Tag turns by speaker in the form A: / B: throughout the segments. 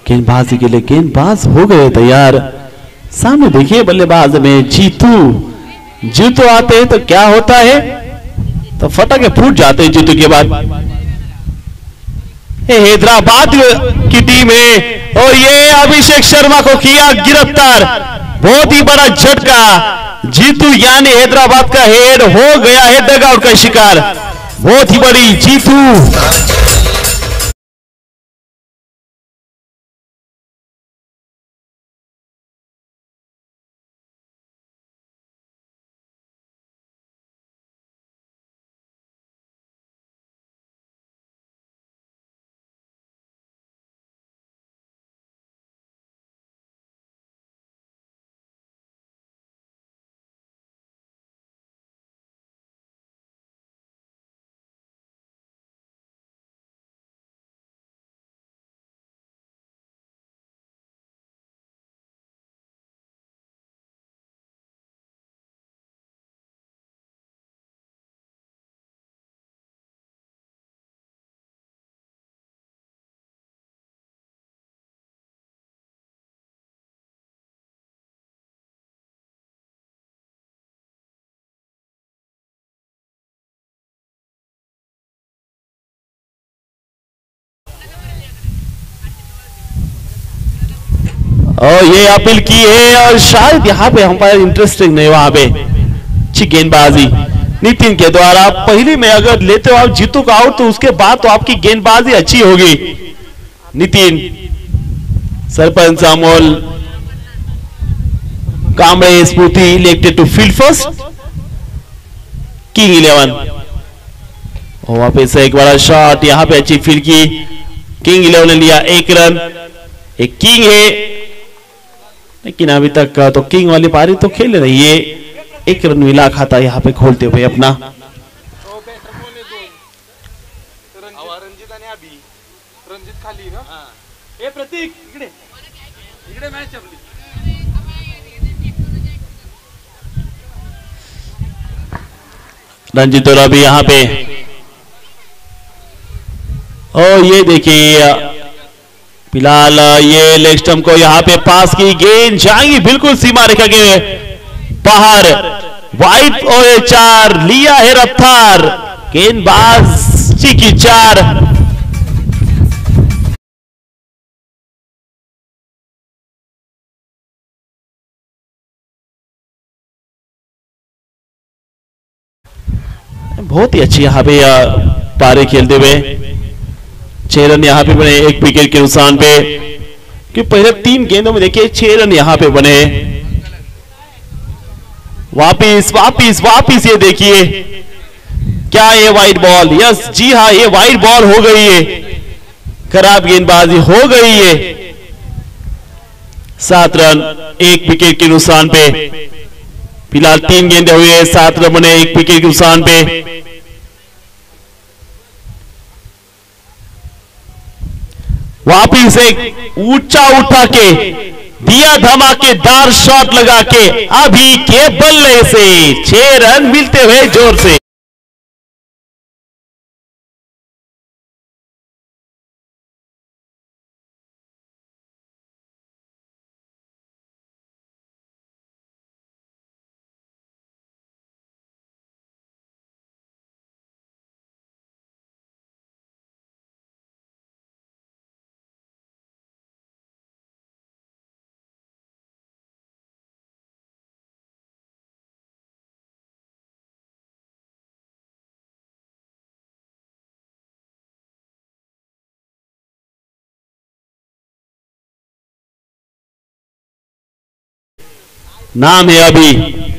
A: गेंदबाजी के लिए गेंदबाज हो गए तैयार। सामने देखिए बल्लेबाज में जीतू। जीतू आते हैं तो क्या होता है, तो फटाके फूट जाते हैं जीतू के बाद। हैदराबाद की टीम है और ये अभिषेक शर्मा को किया गिरफ्तार। बहुत ही बड़ा झटका। जीतू यानी हैदराबाद का हेड हो गया है डगआउट का शिकार। बहुत ही बड़ी जीतू। और ये अपील की है और शायद यहाँ पे अंपायर इंटरेस्टिंग नहीं, वहां पे अच्छी गेंदबाजी नितिन के द्वारा। पहले में अगर लेते हो आप जीतू का आउट तो उसके बाद तो आपकी गेंदबाजी अच्छी होगी। Nitin, sarpanch Amol Kamre Smriti elected to field first. King 11 और वापस एक बड़ा शॉट, यहाँ पे अच्छी फील्ड की। किंग 11 ने लिया 1 रन। एक किंग है लेकिन अभी तक तो किंग वाली पारी तो खेल रही है। 1 रन मिला खाता यहाँ पे खोलते हुए अपना। रंजित और अभी यहाँ पे और ये देखिए फिलहाल ये लेग स्टंप को यहाँ पे पास की गेंद जाएंगी बिल्कुल सीमा रेखा के बाहर। वाइट और 4 लिया है रफ्तार गेंदबाज की 4। बहुत ही अच्छी यहाँ पे पारी खेलते हुए 6 रन यहाँ पे बने 1 विकेट के नुकसान पे। कि पहले 3 गेंदों में देखिए 6 रन यहाँ पे बने। वापिस वापिस वापिस ये देखिए क्या ये वाइड बॉल। यस जी हाँ, ये वाइड बॉल हो गई है। खराब गेंदबाजी हो गई है। 7 रन 1 विकेट के नुकसान पे। फिलहाल 3 गेंदे हुए 7 रन बने 1 विकेट के नुकसान पे। वापिस एक ऊंचा उठा के दिया धमाकेदार शॉट लगा के अभी के बल्ले से 6 रन मिलते हुए जोर से। नाम है अभी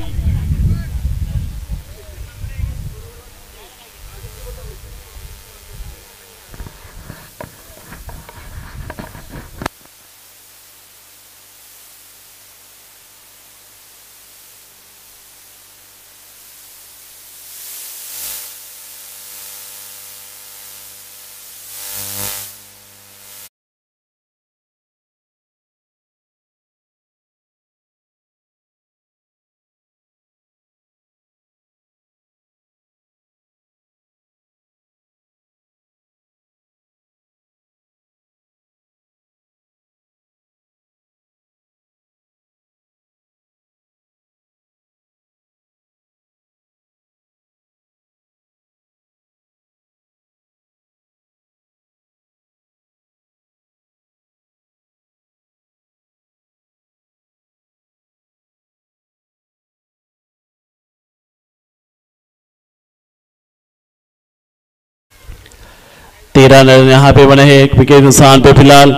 A: 13 रन यहाँ पे बने हैं, एक विकेट नुकसान पे फिलहाल।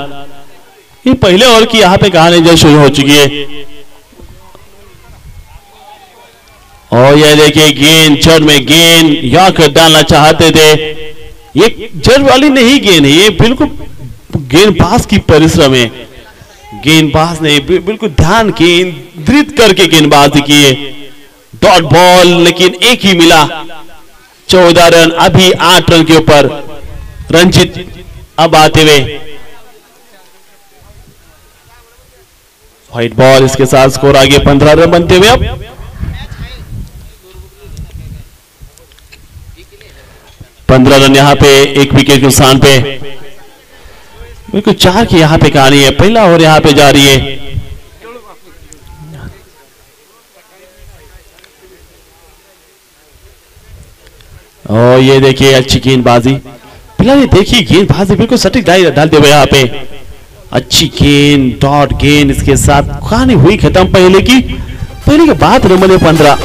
A: ये पहले ओवर की यहाँ पे कहानी जो शुरू हो चुकी है। और ये देखिए गेंद जड़ में, गेंद यॉर्कर डालना चाहते थे, ये जड़ वाली नहीं गेंद है, ये बिल्कुल गेंदबाज की परिश्रम है। गेंदबाज ने बिल्कुल ध्यान केंद्रित करके गेंदबाजी की है। डॉट बॉल लेकिन एक ही मिला। 14 रन, अभी 8 रन के ऊपर रंजीत अब आते हुए। व्हाइट बॉल, इसके साथ स्कोर आगे 15 रन बनते हुए अब 15 रन यहाँ पे, एक विकेट के नुकसान पे। बिल्कुल 4 की यहाँ पे कहानी है। पहला ओवर यहाँ पे जा रही है। और ये देखिए अच्छी गेंदबाजी, फिलहाल ये देखिए गेंदबाजी बिल्कुल सटीक डालते हुए यहाँ पे। अच्छी गेंद, डॉट गेंद, इसके साथ कहानी हुई खत्म पहले के बाद रन बने 15।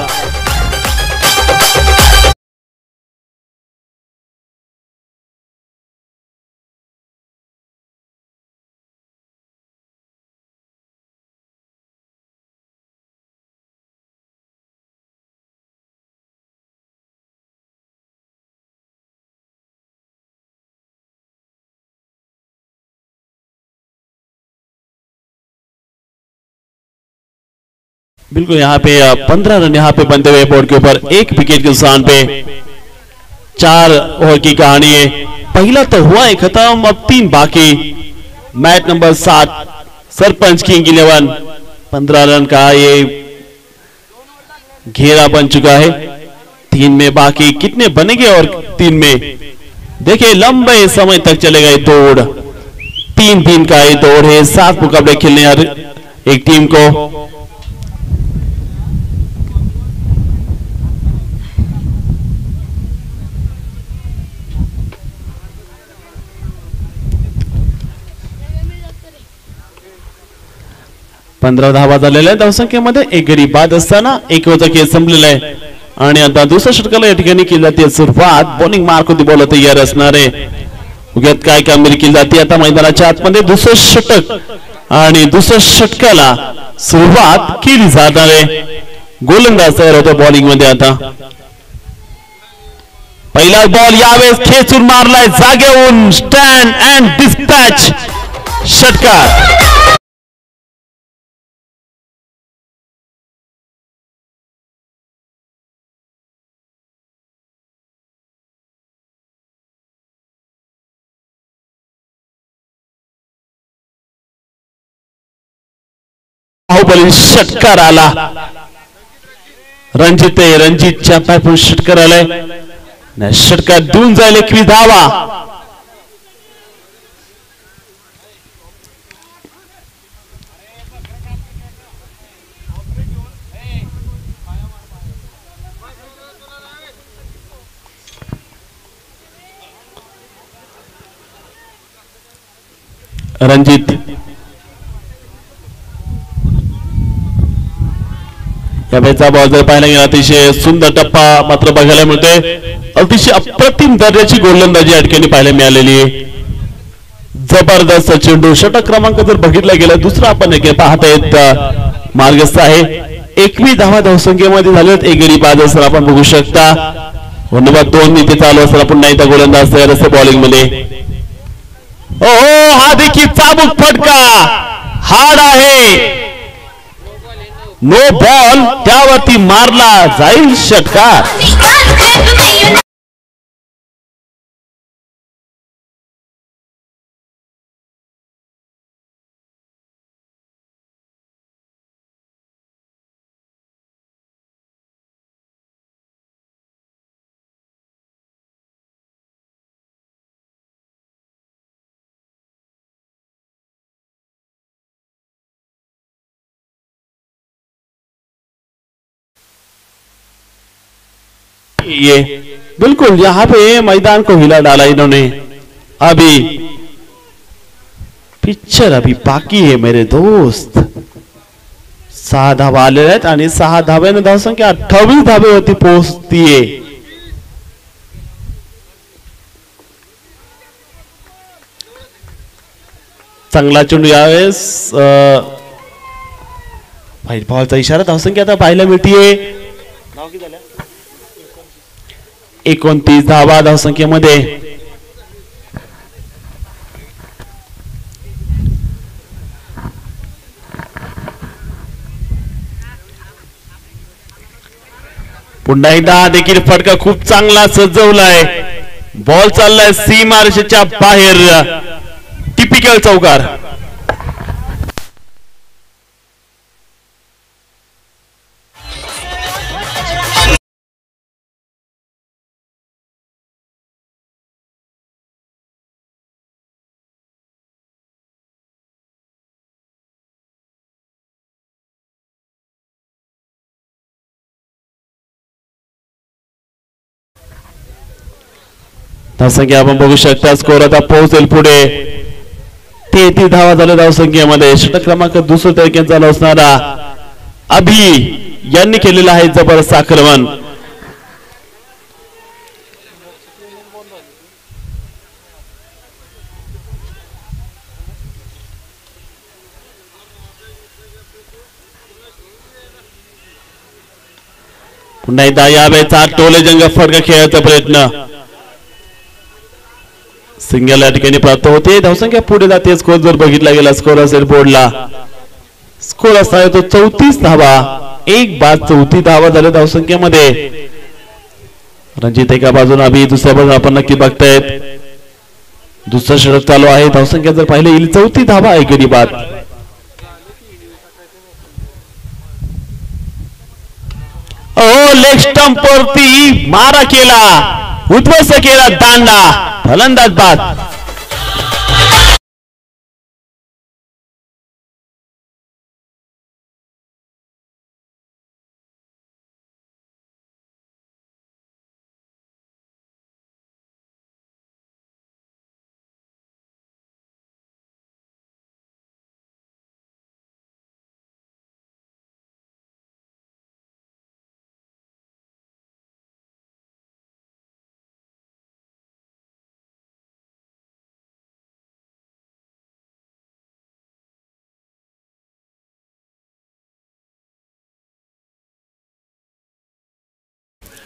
A: बिल्कुल यहाँ पे 15 रन यहाँ पे बनते हुए बोर्ड के ऊपर, एक विकेट के नुकसान पे। 4 ओवर की कहानी है। पहला तो हुआ है खत्म, अब 3 बाकी। Match number 7 sarpanch king 11, 15 run का ये घेरा बन चुका है। 3 में बाकी कितने बनेंगे? और 3 में देखिए लंबे समय तक चलेगा ये दौड़। 3 दिन का ये दौड़ है, 7 मुकाबले खेलने हर एक टीम को। पंधरा धावा झालेल्या धावसंख्येमध्ये एक गडी बाद असताना एक वजके संपलेलं आहे आणि आता दुसऱ्या षटकाला या ठिकाणी केली जाते सुरुवात। बॉलिंग मार्क होती, बॉल तयार असणार आहे। उद्यात काय कामगिरी केली जाते आता मैदानाच्या आतमध्ये दुसरं षटक आणि दुसऱ्या षटकाला सुरुवात केली जाणार आहे। गोलंदाज तयार होतो बॉलिंग मध्ये आता। पहिला बॉल यावेळेस खेचून मारलाय जागेवरून, स्टँड अँड डिस्पॅच षटकार। बाहुबली षटकार आला, रणजितच्या पायपून षटकार आलाय। षटकार देऊन जाईल 21 धावा। रणजित या वेळचा बॉल जर पाहायला गेला अतिशय सुंदर टप्पा मात्र बघायला मिळतोय। अतिशय अप्रतिम दर्जाची गोलंदाजी या ठिकाणी पाहायला मिळालेली आहे। जबरदस्त चेंडू, षटक क्रमांक जर बघितला गेला दुसरा आपण पाहतायत मार्गस्थ आहे। 21 धावा धावसंख्येमध्ये झालेत, एक गडी बाद असताना आपण बघू शकता। नंबर 2 इथे चालू असताना पुन्हा एकदा गोलंदाज तयार असतो बॉलिंग मध्ये। ओहो, हा देखील चाबूक फटका हार्ड आहे। नो बॉल, त्यावरती मारला जाईल षटकार। ये बिल्कुल यहाँ पे मैदान को हिला डाला इन्होंने। अभी पिक्चर अभी बाकी है मेरे दोस्त। 6 धावा आलेल्या आहेत आणि 6 धाव्याने धावसंख्या 28 धावेवरती पोहोचतीये। चांगला चेंडू यावेळेस व्हाईट बॉलचा इशारा धावसंख्या आता पाहायला मिळतीये 29 धावा धावसंख्येमध्ये. पुन्हा एकदा देखील फटका खूप चांगला सजवलाय. बॉल चाललाय सीमारेषेच्या बाहेर. टिपिकल चौकार. धावसंख्या आपण बघू शकता. स्कोर आता पोहोचेल पुढे. 33 धावा झाल्या धावसंख्येमध्ये. षटक क्रमांक दुसऱ्या तारखेचा चालू असणारा अभि यांनी केलेलं आहे जबरदस्त आक्रमण. पुन्हा एकदा यावेळेचा टोले जंग फटका खेळायचा प्रयत्न. सिंगल या ठिकाणी प्राप्त होते. धावसंख्या पुढे जाते. स्कोर जर बघितला गेला स्कोर असेल बोर्डला. स्कोर असणार तो 34 धावा. एक बाद 34 धावा झाल्या धावसंख्येमध्ये. रणजित एका बाजूने अभि दुसऱ्या बाजूने आपण नक्की बघतायत. दुसरं षटक चालू आहे. धावसंख्या जर पाहिलं येईल 34 धावा एक गडी बाद. लेग स्टंप वरती मारा केला. उद्ध्वस्त केला दांडा. फलंदाज बाद.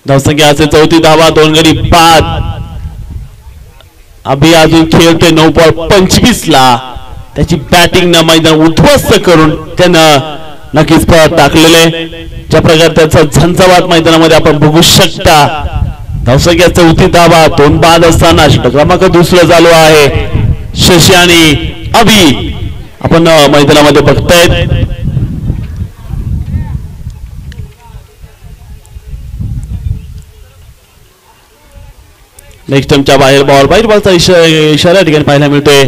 A: धावसंख्या असेल 34 धावा 2 गडी बाद. अभि अजून खेळतोय 9 बॉल 25 ला. त्याची बॅटिंग न मैदान उद्ध्वस्त करून त्यानं नक्कीच पळ टाकलेले. ज्या प्रकारे त्याचा झंझावात मैदानामध्ये आपण बघू शकता. धावसंख्या 34 धावा 2 बाद असताना षटक क्रमांक दुसरं चालू आहे. शशी आणि अभि आपण मैदानामध्ये बघतायत. नेक्स्ट टाइमच्या बाहेर बॉल बाहेर बॉलचा इशारा या ठिकाणी पाहायला मिळतोय.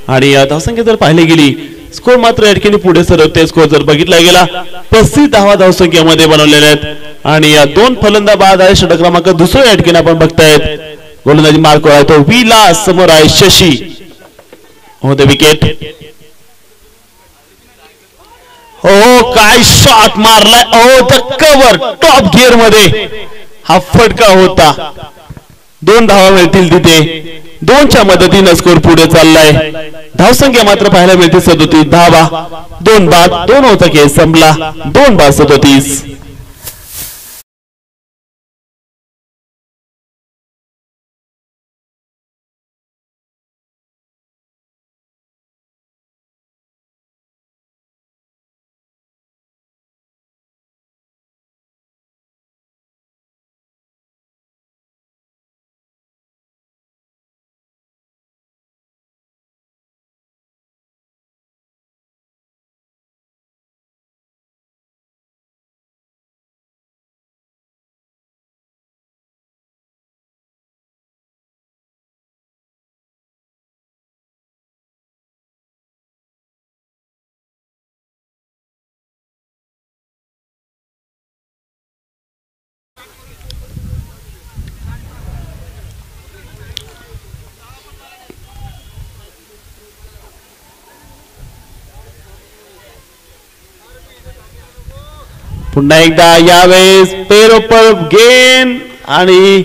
A: आणि धावसंख्या जर पाहिली गेली स्कोर मात्र या ठिकाणी पुढे सरकते. स्कोर जर बघितला गेला 35 धावा धावसंख्येमध्ये बनवलेले आहेत. आणि 2 फलंदाज बाद आहे. षटक क्रमांक दुसऱ्या या ठिकाणी आपण बघतायत. गोलंदाजी मार्क आहे तो विला समोर आहे शशी. होते विकेट. हो काय शॉट मारलाय. द कव्हर टॉप गिअर मध्ये हा फटका होता. 2 धावा मिळतील तिथे. 2च्या मदतीने स्कोर पुढे चाललाय. धावसंख्या मात्र पाहायला मिळते 37 धावा 2 बाद 2 होता खेळ संपला. 2 बाद 37. पुन्हा एकदा यावेळेस पेरोपर गेन आणि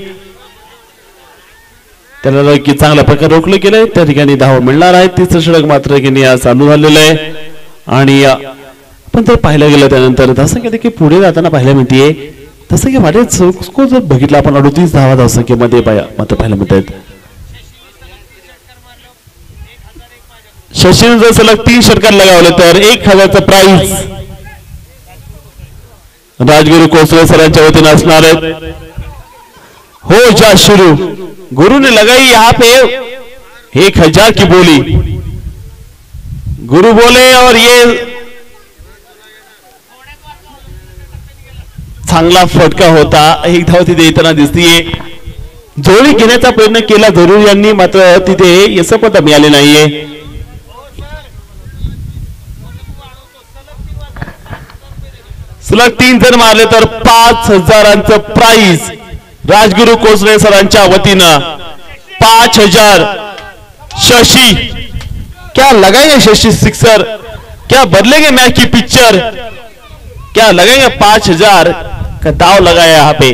A: त्याला की चांगल्या प्रकारे रोखलं गेलंय, त्या ठिकाणी धाव मिळणार आहे. तिसरं षटक मात्र की चालू झालेलं आहे. आणि पण जर पाहायला गेलं त्यानंतर जसं की देखील पुढे जाताना पाहायला मिळते, तसं की माझे स्कोर जर बघितला आपण 38 धावा धावसंख्येमध्ये मात्र पाहायला मिळत आहेत. शशीने जर सलग 3 षटकार लगावले तर 1000चं प्राइज राजगुरु कोसळे सरांच्या वतीने असणार आहे. हो जा शुरू, गुरु ने लगाई यहाँ पे 1000 की बोली, गुरु बोले और ये चांगला फटका होता. एक धाव तिथे येताना दिसतीये. जोडी घेण्याचा प्रयत्न केला जरूर यांनी, मात्र तिथे यशपथ मिळाले नाहीये. सलग 3 जर मारले तर 5000चं प्राइज राजगुरु कोसळे सरांच्या वतीनं. 5000. शशि क्या लगाएंगे, शशि सिक्सर, क्या बदलेंगे मैच की पिक्चर, क्या लगाएंगे 5000 का दाव लगाया यहाँ पे.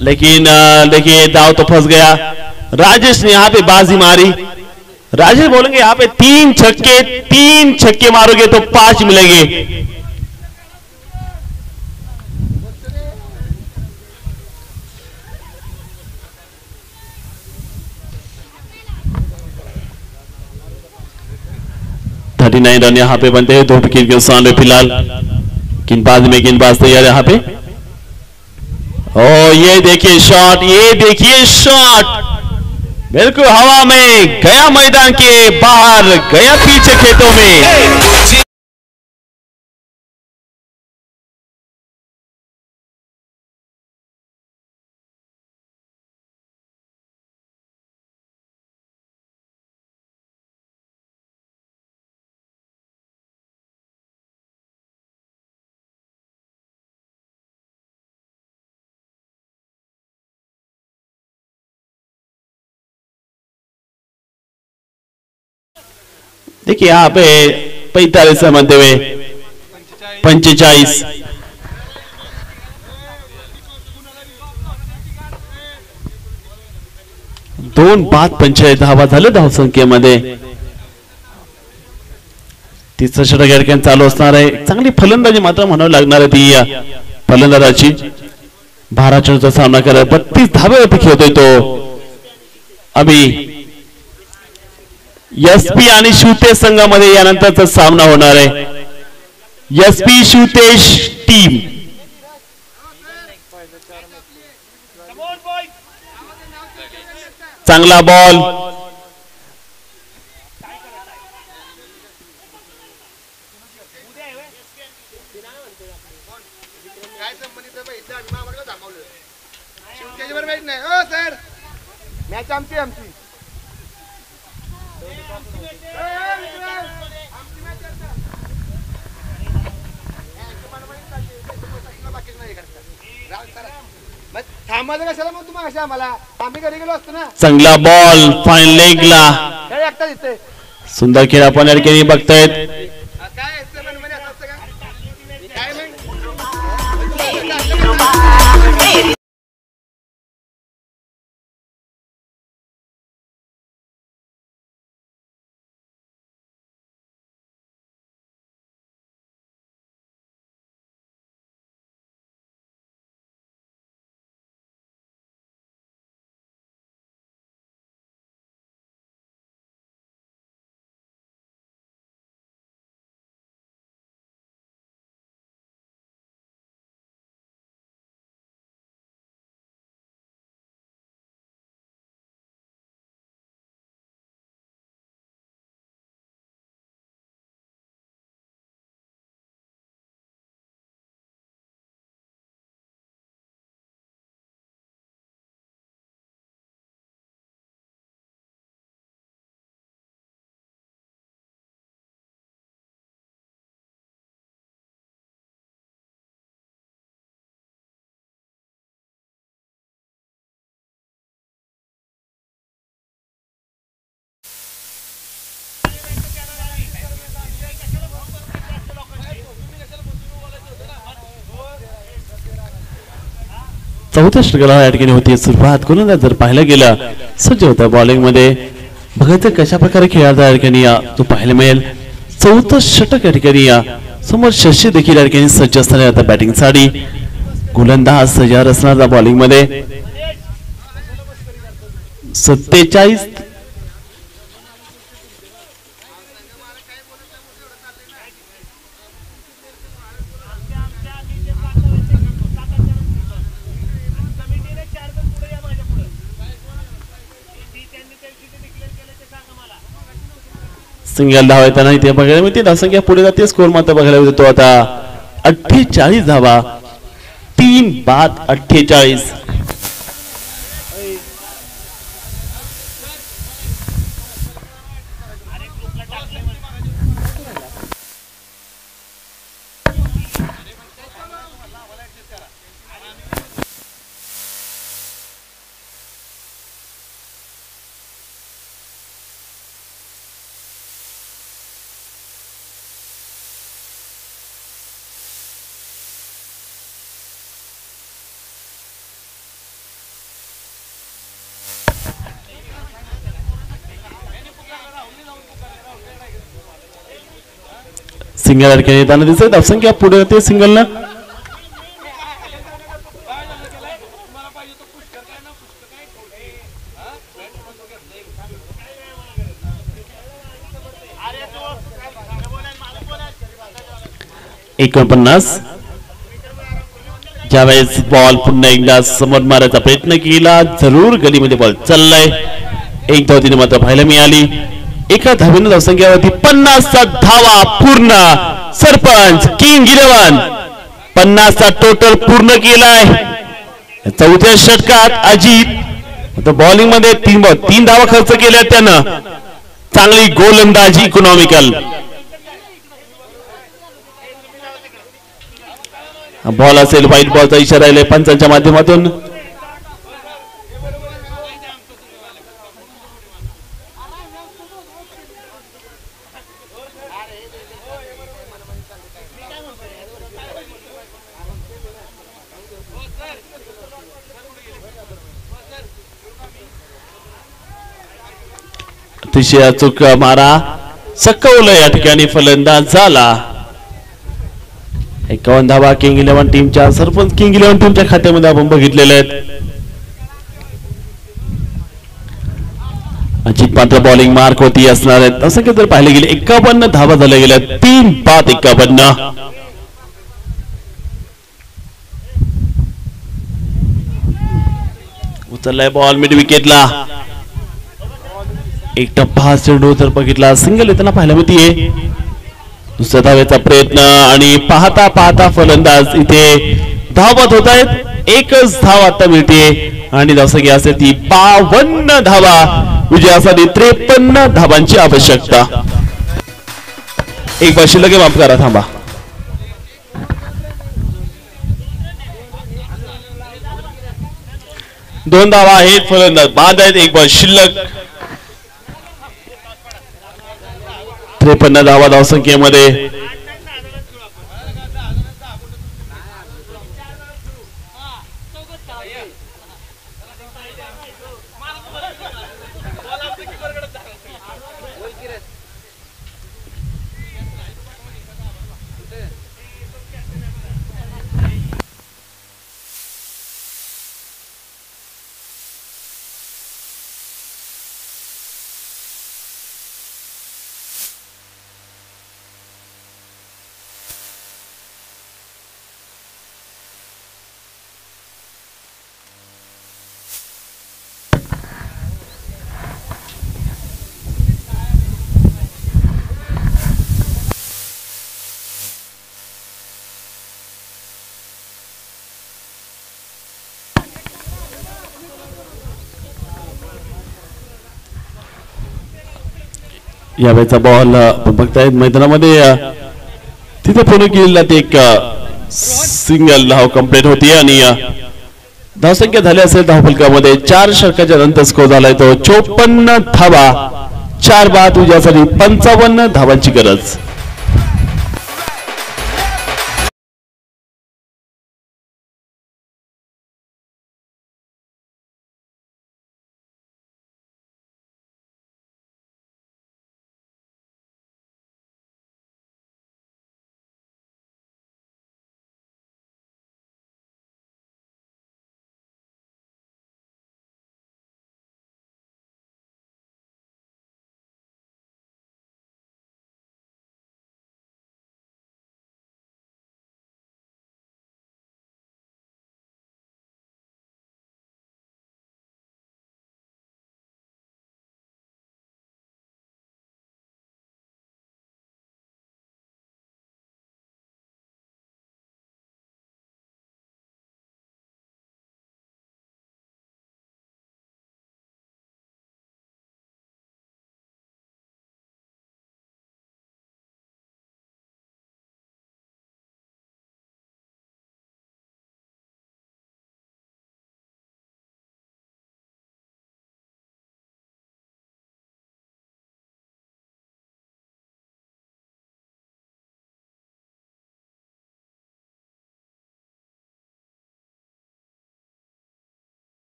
A: लेकिन देखिए दाव तो फंस गया. राजेश ने यहाँ पे बाजी मारी. राजेश बोलेंगे यहाँ पे 3 छक्के मारोगे तो 5 मिलेंगे. रन यहाँ पे बनते हैं. 2 विकेट के नुकसान में फिलहाल गेंदबाज तैयार यहाँ पे. ओ ये देखिए शॉट, बिल्कुल हवा में गया, मैदान के बाहर गया, पीछे खेतों में. देखिए यहाँ पे 45 म्हणते हुए 45. दोन बाद 45 धावा झाले धावसंख्येमध्ये. तिसरं षटक या ठिकाणी चालू असणार आहे. चांगली फलंदाजी मात्र म्हणावी लागणार आहे ती फलंदाजाची. भारताचा सामना करत 32 धावेवरती खेळतोय तो अभि. एसपी आणि शिवतेज संघामध्ये यानंतरचा सामना होणार आहे. SP Shivtej team. चांगला बॉल,
B: मॅच आमची थांबायचं कशाला मग तुम्हाला कशा आम्हाला, आम्ही घरी गेलो असतो ना.
A: चांगला बॉल फाईन लेगला. सुंदर खेळ आपण या ठिकाणी बघतायत. चौथ्या षटकाला या ठिकाणी होती सुरुवात. गोलंदाज जर पाहायला गेलं सज्ज होता बॉलिंग मध्ये. बघायचं कशा प्रकारे खेळाचा या ठिकाणी तो पाहायला मिळेल. चौथं षटक या ठिकाणी समोर शशी देखील या ठिकाणी सज्ज असणार आता बॅटिंग साठी. गोलंदाज सज्ज असणार बॉलिंग मध्ये. 47 सिंगल धावा येताना इथे बघायला मिळते. धावसंख्या पुढे जाते. स्कोर मात्र बघायला मिळतो आता 48 धावा. 3 बाद 48. सिंगल अडकून येताना दिसत. धावसंख्या पुढे जाते सिंगल न. $49. ज्यावेळेस बॉल पुन्हा एकदा समोर मारायचा प्रयत्न केला. जरूर गलीमध्ये बॉल चाललाय. एक धाव मात्र पाहायला मिळाली. एका धावेने धावसंख्यावरती 50चा धावा पूर्ण. सरपंच किंग 11 50चा टोटल पूर्ण केलाय. चौथ्या षटकात अजित बॉलिंग मध्ये 3 धावा खर्च केल्या त्यानं. चांगली गोलंदाजी इकॉनॉमिकल. बॉल असेल व्हाईट बॉलचा इशारा आहे पंचांच्या माध्यमातून. अतिशय अचूक मारा सकवलं या ठिकाणी फलंदाज झाला. 51 धावा किंग 11 टीमच्या. सरपंच किंग 11 टीमच्या खात्यामध्ये आपण बघितलेले आहेत. अजित मात्र बॉलिंग मार्क होती असणार आहेत. असं की जर पाहिले गेले 51 धावा झाल्या गेल्या. 3 बाद 51. उचललाय बॉल मिड विकेटला. एक टप्पा चेंडू जर बघितला सिंगल येताना पाहायला मिळते. दुसऱ्या धावेचा प्रयत्न आणि पाहता पाहता फलंदाज इथे धावत होत आहेत. एकच धाव आता मिळते आणि धावसंख्या असेल ती 52 धावा. विजयासाठी 53 धावांची आवश्यकता. एक बार शिल्लक माफ करा थांबा. दोन धावा आहेत. फलंदाज बाद आहेत. एक बार शिल्लक. 53 धावा धावसंख्येमध्ये. यावेळेचा बॉल बघतायत मैदानामध्ये. तिथे पूर्ण केलेला ते एक सिंगल धाव कंप्लीट होती आणि धावसंख्या झाली असेल धावफलकामध्ये 4 षटकाच्या नंतर स्कोर झालाय तो 54 धावा. 4 बाद. विजयासाठी 55 धावांची गरज.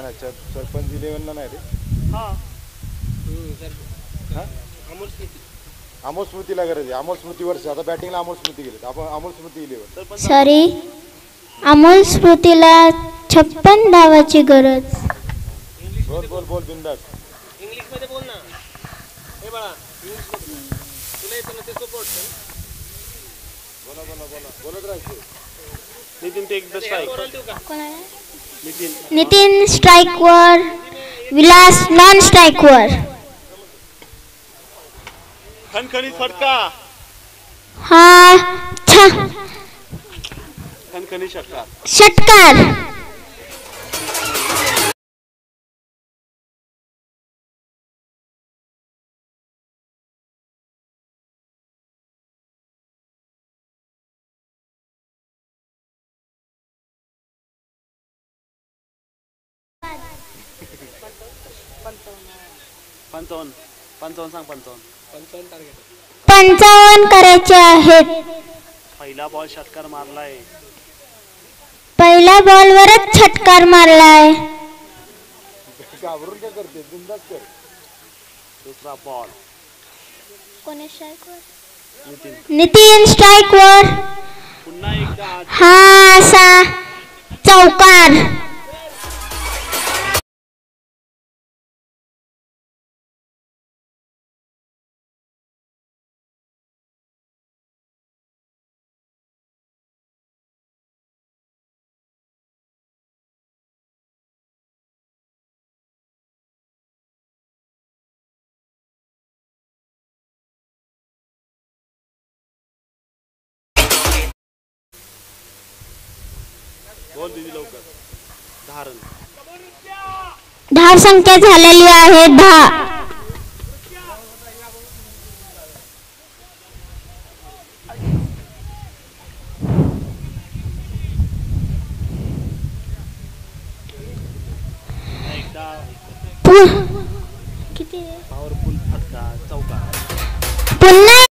B: नाही सरपंच 11 ला नाही रे. अमोल स्मृतीला गरज आहे. अमोल स्मृती वर्ष आता बॅटिंगला अमोल स्मृती गेले. आपण अमोल स्मृती 11.
C: सॉरी, अमोल स्मृतीला 56 धावाची गरज.
B: बोल बिंदास.
D: इंग्लिश मध्ये बोल ना. हे बाळा इंग्लिश मध्ये तुला येतं ना ते सपोर्ट
B: बोलत राहायचं.
A: Nitin take the strike.
C: Nitin strike वर, विलास नॉन स्ट्राइक वर.
A: खणखणीत फटका.
C: हा
A: खणखणीत षटकार.
C: षटकार.
A: पंचावन्न
C: 55 करायचे आहेत.
A: पहिला बॉल षटकार मारलाय.
C: पहिल्या बॉलवरच षटकार मारलाय.
B: घाबरून काय करते, बिंदास कर.
A: दुसरा बॉल.
C: नितीन स्ट्राइक वर.
A: पुन्हा एकदा
C: हा असा चौकार.
A: बॉल दिली लवकर. धारण.
C: धाव संख्या झालेली आहे 10. किती
A: पॉवरफुल फटका. चौकार.
C: पुन्हा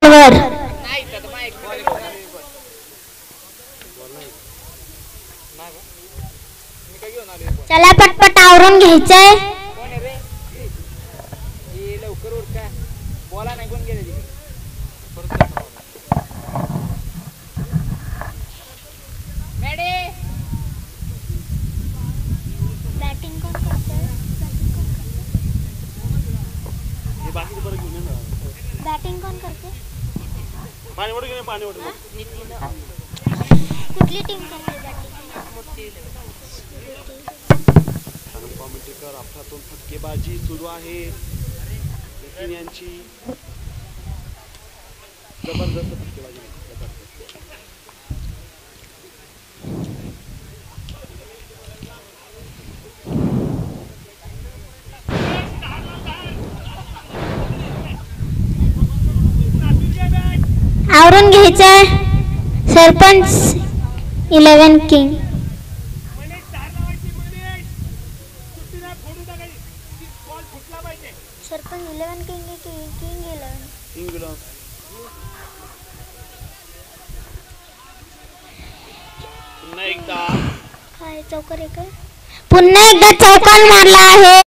C: वर. चला पटपट आवरून घ्यायचंय.
D: लवकर उठ का बोला नाही कोण गेले तिकडे.
C: बॅटिंग कोण करतंय?
A: हे बाकी बरं घेऊन ये ना.
C: बॅटिंग कोण करते?
A: पाणी ओढ घे. पाणी ओढ.
C: कुठली टीम करते बॅटिंग?
A: कॉमेंटेटर अफलातून फटकेबाजी सुरू आहे. नितीन यांची जबरदस्त फटकेबाजी.
C: आवरून घ्यायचंय. Sarpanch 11 king. Sarpanch 11 king king 11.
A: England. पुन्हा एकदा
C: काय चौकार आहे काय? पुन्हा एकदा चौकार मारला आहे.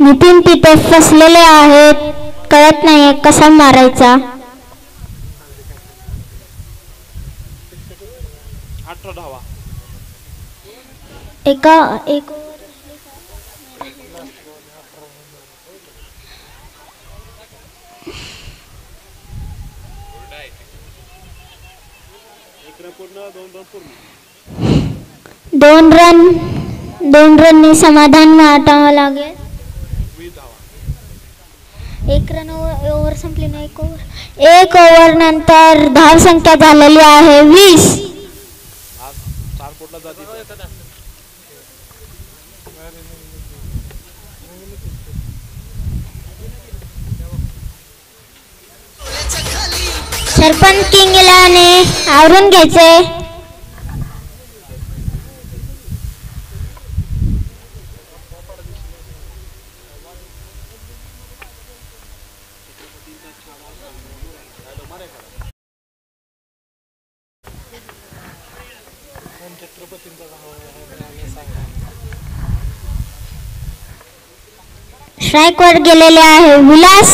C: नितीन तिथे फसलेले आहेत, कळत नाहीये कसा मारायचा.
A: 18 धावा.
C: एक दोन रननी समाधान माटावं लागेल.
A: 20 धावा.
C: एक रन ओव्हर संपली ना. एक ओव्हर नंतर धाव संख्या झालेली आहे 20. सरपंच किंग इलेव्हनने आवरून घ्यायचे. स्ट्राइक वर गेलेले आहे विलास.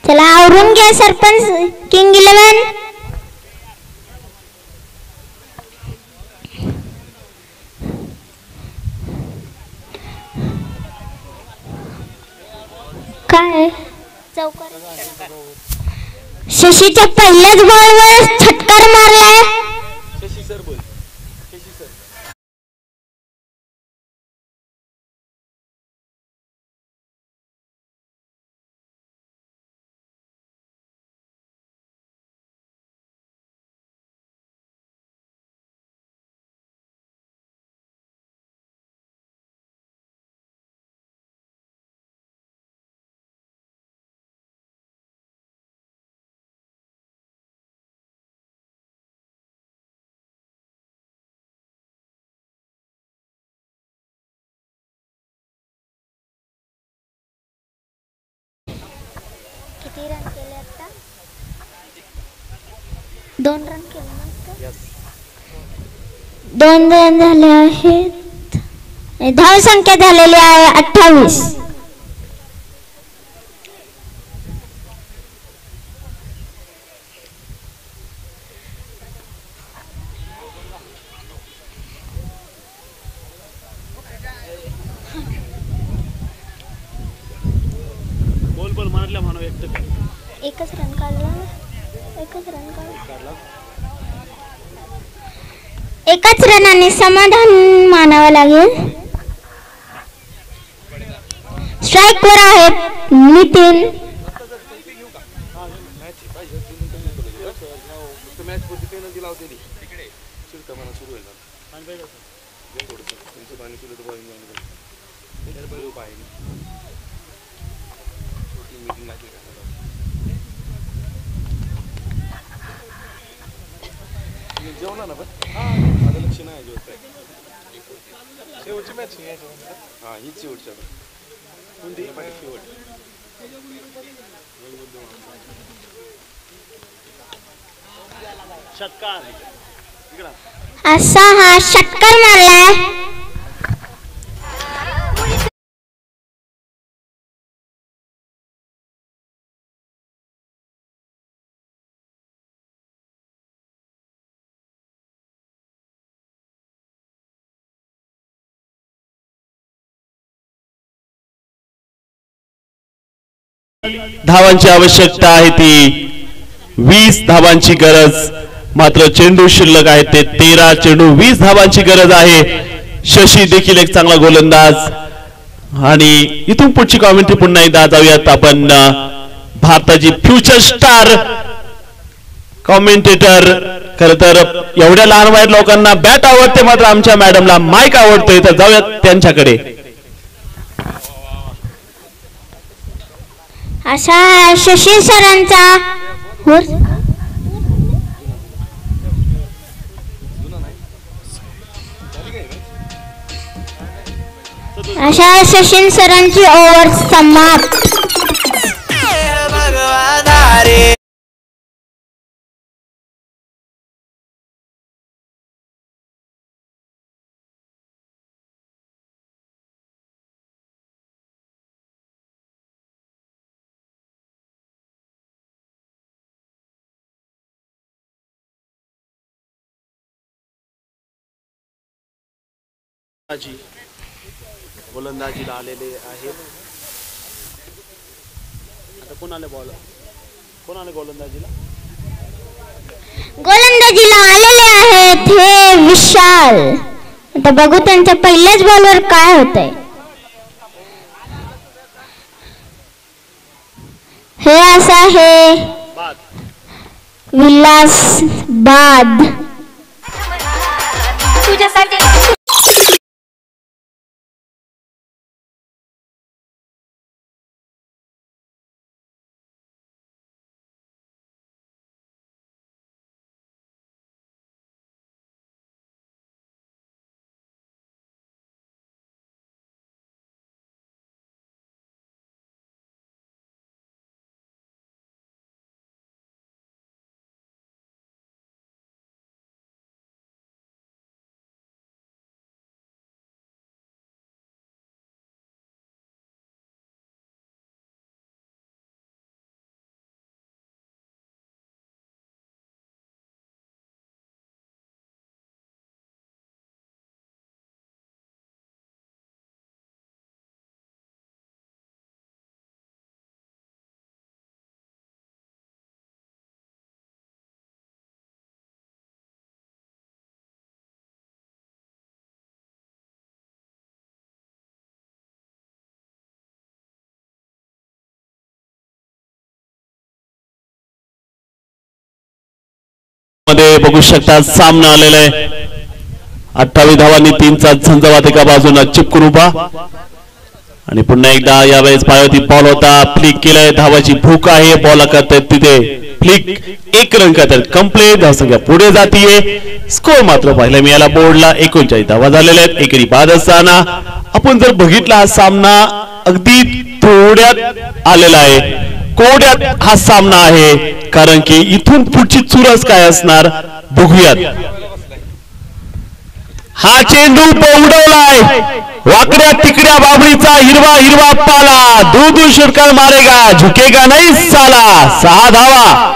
C: चला आवरून घ्या सरपंच किंग इलेव्हन. काय शशीच्या पहिल्याच बॉलवर छटकार मारलाय.
A: शशी सर बोल. शशी सर.
C: किती रन केले आता? 2 रन केले. 2 रन झाले आहेत. धाव संख्या झालेली आहे 28.
A: बोल मारल्या म्हणू
C: एकच रन काढला. एकाच रनाने समाधान मानावं लागेल. स्ट्राइक वर आहेत नितीन.
A: जेवला ना पण माझं लक्ष नाही जेवत. शेवटची मॅच हा हीच शेवटची कोणती शेवट. षटकार
C: असा हा षटकार मारलाय.
A: धावांची आवश्यकता आहे ती 20 धावांची गरज. मात्र चेंडू शिल्लक आहे ते 13 चेंडू 20 धावांची गरज आहे. शशी देखील एक चांगला गोलंदाज. आणि इथून पुढची कॉमेंट्री पुन्हा एकदा जाऊयात आपण. भारताची फ्युचर स्टार कॉमेंटेटर. खर तर एवढ्या लहान वयात लोकांना बॅट आवडते, मात्र आमच्या मॅडमला माईक आवडतोय. तर जाऊयात त्यांच्याकडे.
C: अशा शशी सरांचा अशा शशी सरांची ओव्हर समाप्त.
A: गोलंदाजीला आलेले आहेत. आता कोण आले बॉल, कोण आले गोलंदाजीला?
C: गोलंदाजीला आलेले आहेत हे विशाल. आता बघू त्यांच्या पहिल्याच बॉलवर काय होतंय. हे असं आहे विलास बाद. तुझ्यासाठी
A: मध्ये बघू शकता सामना आलेला आहे. 28 धावांनी 3चा झंझावात एका बाजूला चिपकून उभा आणि पुन्हा एकदा यावेळेस पायावरती बॉल होता. फ्लिक केलाय, धावाची भूक आहे, बॉल करतायत तिथे फ्लिक, 1 रन करतात कंप्लीट. धावसंख्या पुढे जातीये. स्कोर मात्र पाहिला मिळाला बोर्डला 39 धावा झालेल्या आहेत. एकेरी बाद असताना आपण जर बघितला हा सामना अगदी थोड्यात आलेला आहे, कोड्यात हा सामना आहे, कारण की इथून पुढची चुरस काय असणार बघूयात. हा चेंडू उडवलाय वाकड्या तिकड्या बाबळीचा हिरवा हिरवा पाला, दूर दूर षटकार मारेगा, झुकेगा नाही साला. 6 धावा.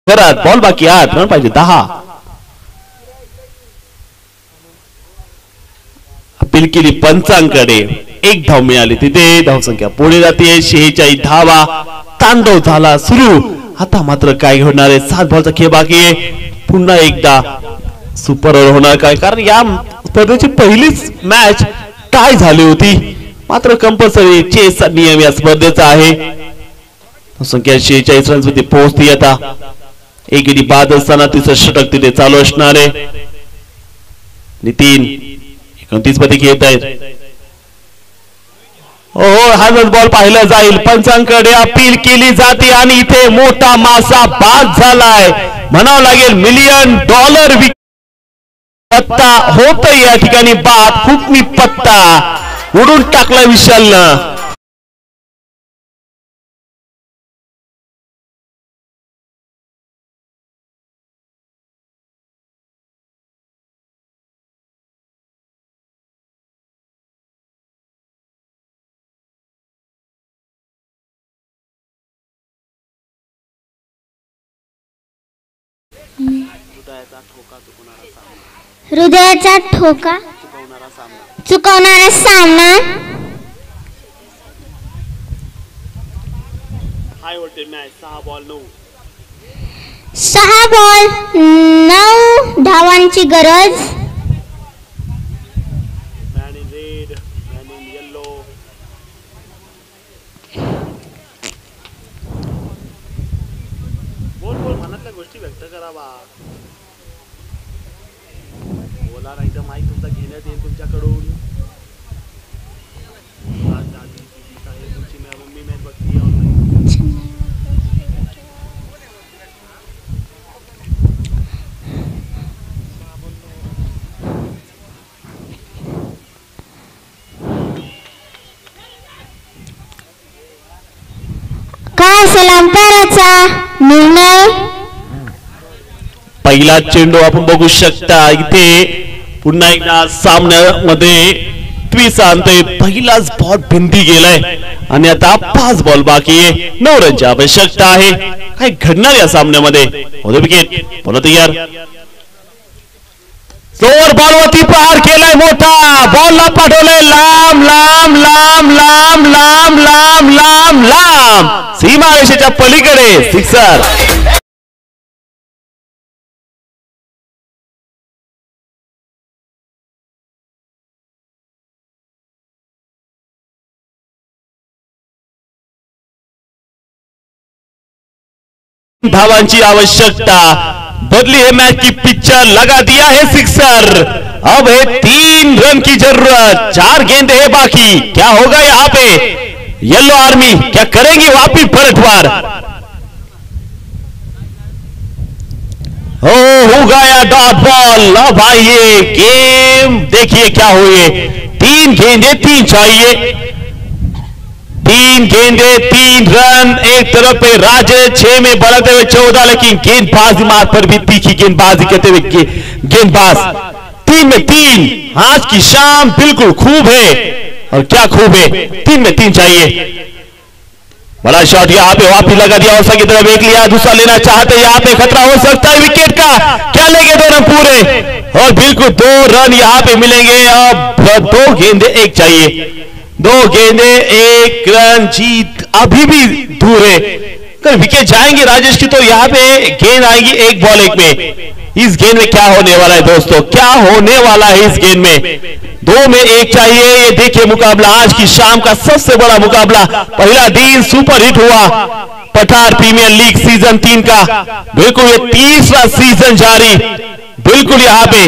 A: घरात बॉल बाकी 8 रन पाहिजे 10. अपील केली पंचांकडे, 1 धाव मिळाली तिथे. धावसंख्या पुढे जाते 46 धावा. तांडव झाला सुरू. आता मात्र काय घडणार आहे? 7 बॉलचा खेळ बाकी आहे. पुन्हा एकदा सुपर ओव्हर होणार काय? कारण या स्पर्धेची पहिलीच मॅच टाय झाली होती. मात्र कंपल्सरी चेसचा नियम या स्पर्धेचा आहे. धावसंख्या 46 रन्स मध्ये पोहोचती. आता एकेरी बाद असताना तिचं षटक तिथे चालू असणार आहे. नितीन 29 मध्ये घेत आहेत. हो हा बॉल पाहिला जाईल. पंचांकडे अपील केली जाते आणि इथे मोठा मासा बाद झालाय म्हणावं लागेल. $1 मिलियन पत्ता होत या ठिकाणी बाद. खूप मी पत्ता उडून टाकला विशालनं.
C: हृदयाचा ठोका चुकवणारा सामना.
A: High voltage match. 6
C: बॉल 9 धावांची गरज.
A: Man in red, man in yellow. बोल मनातल्या गोष्टी व्यक्त करावा. बोला नाही तर माईक तुमचा घेण्यात येईल तुमच्याकडून. तुमची मम्मी मॅच बघती ऑनलाईन.
C: काय असेल अंपायरचा निर्णय?
A: पहिला चेंडू आपण बघू शकता इथे पुन्हा एकदा सामन्यामध्ये ट्विस्ट आणतोय. पहिलाच बॉल भिंती गेलाय आणि आता 5 बॉल बाकी आहे. 9 रनची आवश्यकता आहे. काय घडणार या सामन्यामध्ये? होते विकेट, बोला तयार. जोर बॉलवरती प्रहार केलाय मोठा. बॉलला पाठवलंय लांब लांब लांब लांब लांब लांब लांब लांब सीमारेषेच्या पलीकडे. सिक्सर. धावांची आवश्यकता. बदली है मैच की पिक्चर. लगा दिया है सिक्सर. अब है 3 रन की जरूरत. 4 गेंदे है बाकी. क्या होगा यहाँ पे? येलो आर्मी क्या करेंगी वापिस पलटवार? हो गया डॉट बॉल. अब आइए गेम देखिए क्या हुए. 3 गेंदे 3 चाहिए. 3 गेंदे 3 रन. एक तरफ पे राजे 6 में बढ़ते हुए 14, लेकिन गेंदबाजी मार्ग पर भी तीखी गेंदबाजी करते हुए गेंदबाज 3 में 3. आज की शाम बिल्कुल खूब है. और क्या खूब है? 3 में 3 चाहिए. बड़ा शॉट यहाँ पे वापिस लगा दिया. औसा की तरफ एक लिया, दूसरा लेना चाहते. यहाँ पे खतरा हो सकता है विकेट का. क्या लेंगे 2 रन पूरे? और बिल्कुल 2 रन यहाँ पे मिलेंगे. अब 2 गेंदे 1 चाहिए. 2 गेंदे 1 रन. जीत अभी भी दूर है. अगर विकेट जाएंगे राजेश की तो यहाँ पे गेंद आएगी 1 बॉल 1 में. इस गेंद में क्या होने वाला है दोस्तों? क्या होने वाला है इस गेंद में? 2 में 1 चाहिए. ये देखिए मुकाबला, आज की शाम का सबसे बड़ा मुकाबला. पहला दिन सुपर हिट हुआ पठार प्रीमियर लीग सीजन 3 का. बिल्कुल ये 30वां सीजन जारी. बिल्कुल यहाँ पे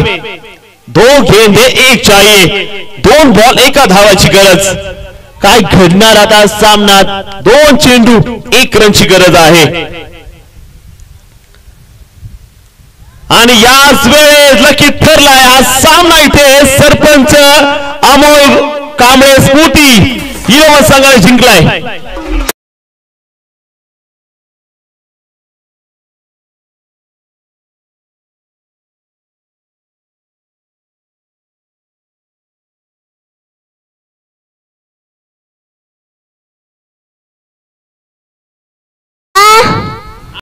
A: 2 गेंदे 1 चाहिए. 2 बॉल 1 धावाची गरज. काय घडणार आता सामन्यात? 2 चेंडू 1 रनची गरज आहे. आणि याच वेळेस लकी ठरलाय हा सामना. इथे सरपंच अमोल कांबळे स्फूर्ती 11 संघाने जिंकलाय.